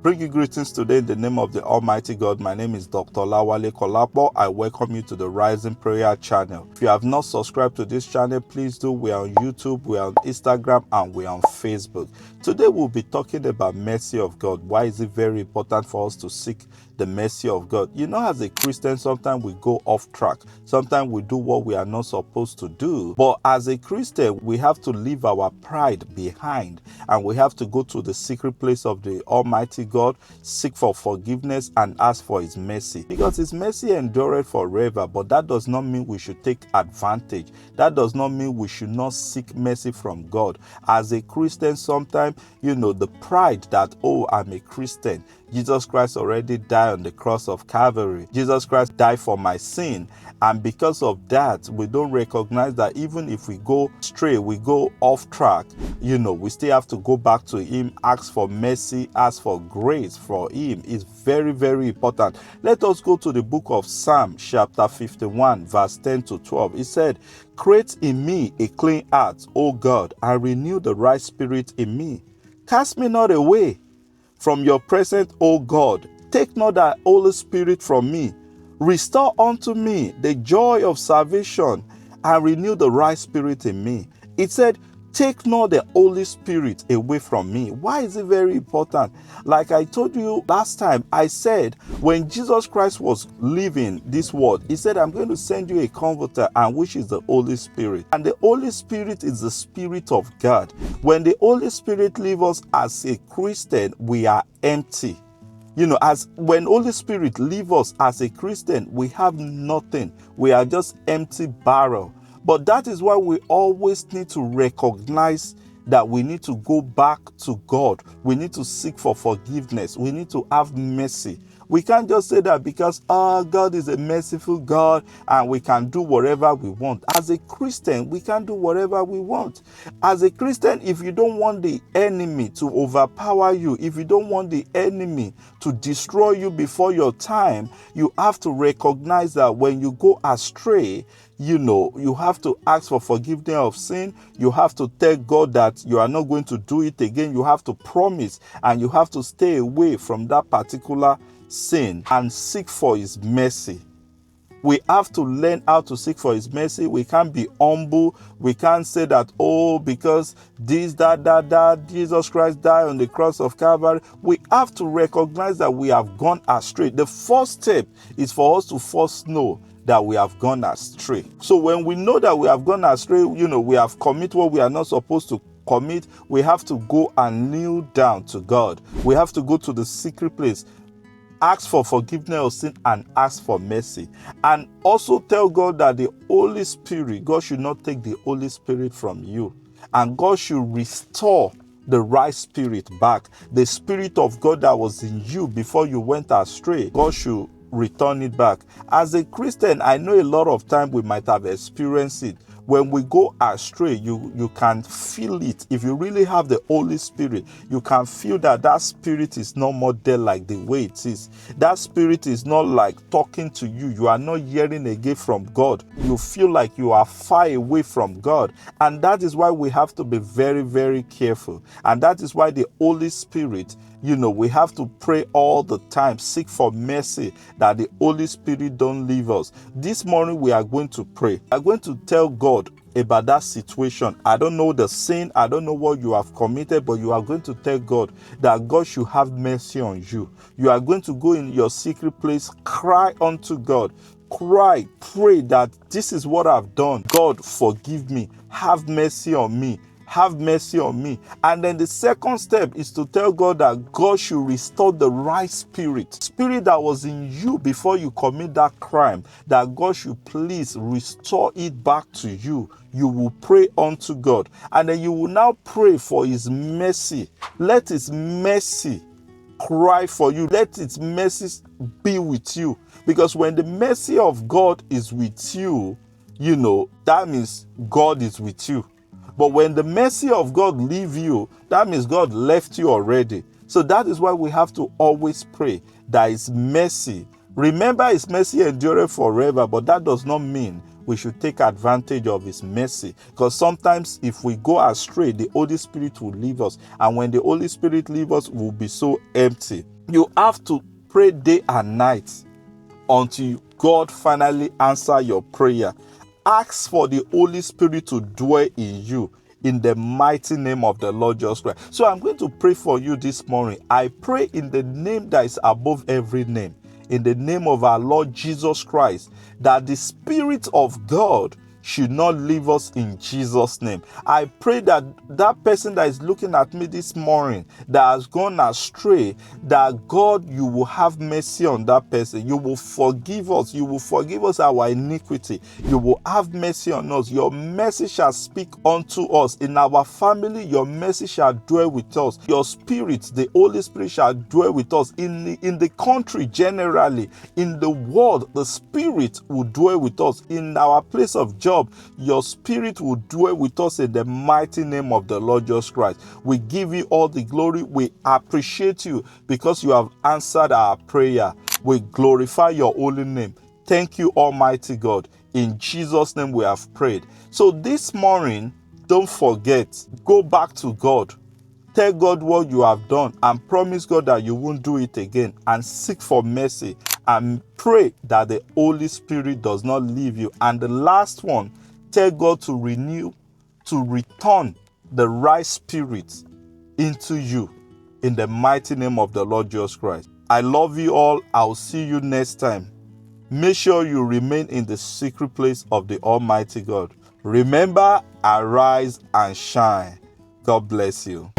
Bring you greetings today in the name of the Almighty God. My name is Dr. Lawale Kalapo. I welcome you to the Rising Prayer channel. If you have not subscribed to this channel, please do. We are on YouTube, we are on Instagram, and we are on Facebook. Today we'll be talking about mercy of God. Why is it very important for us to seek the mercy of God? You know, as a Christian, sometimes we go off track. Sometimes we do what we are not supposed to do. But as a Christian, we have to leave our pride behind, and we have to go to the secret place of the Almighty God, seek for forgiveness and ask for His mercy, because His mercy endureth forever. But that does not mean we should take advantage. That does not mean we should not seek mercy from God. As a Christian, sometimes, the pride that, oh, I'm a Christian, Jesus Christ already died on the cross of Calvary. Jesus Christ died for my sin. And because of that, we don't recognize that even if we go astray, we go off track, we still have to go back to Him, ask for mercy, ask for grace for Him. It's very, very important. Let us go to the book of Psalm chapter 51, verse 10 to 12. It said, "Create in me a clean heart, O God, and renew the right spirit in me. Cast me not away from your presence, O God. Take not thy Holy Spirit from me. Restore unto me the joy of salvation, and renew the right spirit in me." It said, take not the Holy Spirit away from me. Why is it very important? Like I told you last time, I said when Jesus Christ was leaving this world, He said, I'm going to send you a comforter, and which is the Holy Spirit. And the Holy Spirit is the Spirit of God. When the Holy Spirit leaves us as a Christian, we are empty. As when Holy Spirit leaves us as a Christian, we have nothing. We are just empty barrel. But that is why we always need to recognize that we need to go back to God. We need to seek for forgiveness. We need to have mercy. We can't just say that because God is a merciful God and we can do whatever we want. As a Christian, we can do whatever we want. As a Christian, if you don't want the enemy to overpower you, if you don't want the enemy to destroy you before your time, you have to recognize that when you go astray, you have to ask for forgiveness of sin. You have to tell God that you are not going to do it again. You have to promise, and you have to stay away from that particular sin and seek for His mercy. We have to learn how to seek for His mercy. We can't be humble. We can't say that, because this, that, Jesus Christ died on the cross of Calvary. We have to recognize that we have gone astray. The first step is for us to first know that we have gone astray. So when we know that we have gone astray, we have committed what we are not supposed to commit, we have to go and kneel down to God. We have to go to the secret place, ask for forgiveness of sin, and ask for mercy. And also tell God that the Holy Spirit, God should not take the Holy Spirit from you. And God should restore the right spirit back. The Spirit of God that was in you before you went astray, God should return it back. As a Christian, I know a lot of time we might have experienced it. When we go astray, you can feel it. If you really have the Holy Spirit, you can feel that spirit is no more there like the way it is. That spirit is not like talking to you. You are not hearing again from God. You feel like you are far away from God. And that is why we have to be very, very careful. And that is why the Holy Spirit, we have to pray all the time, seek for mercy, that the Holy Spirit don't leave us. This morning we are going to pray. We are going to tell God about that situation. I don't know the sin, I don't know what you have committed, but you are going to tell God that God should have mercy on you. You are going to go in your secret place, cry unto God. Cry, pray that this is what I've done. God, forgive me. Have mercy on me. Have mercy on me. And then the second step is to tell God that God should restore the right spirit that was in you before you commit that crime, that God should please restore it back to you. You will pray unto God, and then you will now pray for His mercy. Let His mercy cry for you. Let its mercies be with you. Because when the mercy of God is with you, that means God is with you. But when the mercy of God leave you, that means God left you already. So that is why we have to always pray that His mercy. Remember, His mercy endureth forever, but that does not mean we should take advantage of His mercy. Because sometimes if we go astray, the Holy Spirit will leave us. And when the Holy Spirit leaves us, we'll be so empty. You have to pray day and night until God finally answers your prayer. Ask for the Holy Spirit to dwell in you in the mighty name of the Lord Jesus Christ. So I'm going to pray for you this morning. I pray in the name that is above every name, in the name of our Lord Jesus Christ, that the Spirit of God should not leave us in Jesus' name. I pray that that person that is looking at me this morning that has gone astray, that God, you will have mercy on that person. You will forgive us. You will forgive us our iniquity. You will have mercy on us. Your mercy shall speak unto us. In our family, your mercy shall dwell with us. Your Spirit, the Holy Spirit, shall dwell with us. In the country generally, in the world, the Spirit will dwell with us. In our place of job, your Spirit will dwell with us in the mighty name of the Lord Jesus Christ. We give you all the glory. We appreciate you because you have answered our prayer. We glorify your holy name. Thank you, Almighty God. In Jesus' name we have prayed. So this morning, don't forget, go back to God. Tell God what you have done and promise God that you won't do it again, and seek for mercy and pray that the Holy Spirit does not leave you. And the last one, tell God to return the right spirit into you in the mighty name of the Lord Jesus Christ. I love you all. I'll see you next time. Make sure you remain in the secret place of the Almighty God. Remember, arise and shine. God bless you.